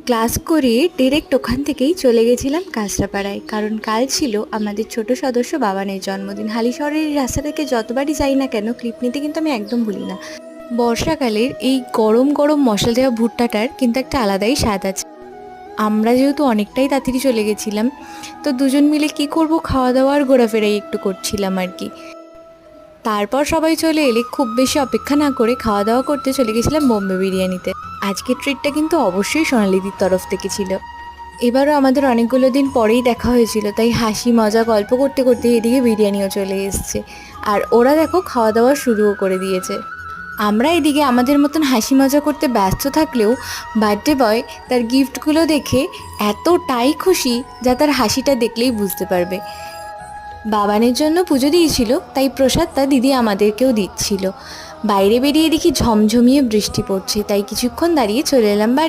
Class করে direct ওখান থেকেই চলে গেছিলাম কাঁচরাপাড়ায়, কারণ কাল ছিল আমাদের ছোট সদস্য বাবানের জন্মদিন। হালিশহরের এই রাস্তা থেকে যতবারই যাই না কেন, ক্লিপ নিতে কিন্তু আমি একদম ভুলি না। বর্ষাকালের এই গরম গরম মশলা দেওয়া ভুট্টাটার কিন্তু একটা আলাদাই স্বাদ আছে। আমরা যেহেতু অনেকটাই তাড়াতাড়ি চলে গেছিলাম, তো দুজন মিলে কি করব, খাওয়া দাওয়া আর ঘোরাফেরাই একটু করছিলাম আর কি। তারপর সবাই চলে এলে খুব বেশি অপেক্ষা না করে খাওয়া দাওয়া করতে চলে গেছিলাম বোম্বে বিরিয়ানিতে। আজকের ট্রিটটা কিন্তু অবশ্যই সোনালিদির তরফ থেকে ছিল। এবারও আমাদের অনেকগুলো দিন পরেই দেখা হয়েছিল, তাই হাসি মজা গল্প করতে করতে এদিকে বিরিয়ানিও চলে এসছে। আর ওরা দেখো খাওয়া দাওয়া শুরুও করে দিয়েছে। আমরা এদিকে আমাদের মতন হাসি মজা করতে ব্যস্ত থাকলেও বার্থডে বয় তার গিফটগুলো দেখে এতটাই খুশি, যা তার হাসিটা দেখলেই বুঝতে পারবে। বাবানের জন্য পুজো দিয়েছিল, তাই প্রসাদটা দিদি আমাদেরকেও দিচ্ছিল। বাইরে বেরিয়ে দেখি ঝমঝমিয়ে বৃষ্টি পড়ছে, তাই কিছুক্ষণ দাঁড়িয়ে চলে এলাম বাড়ি।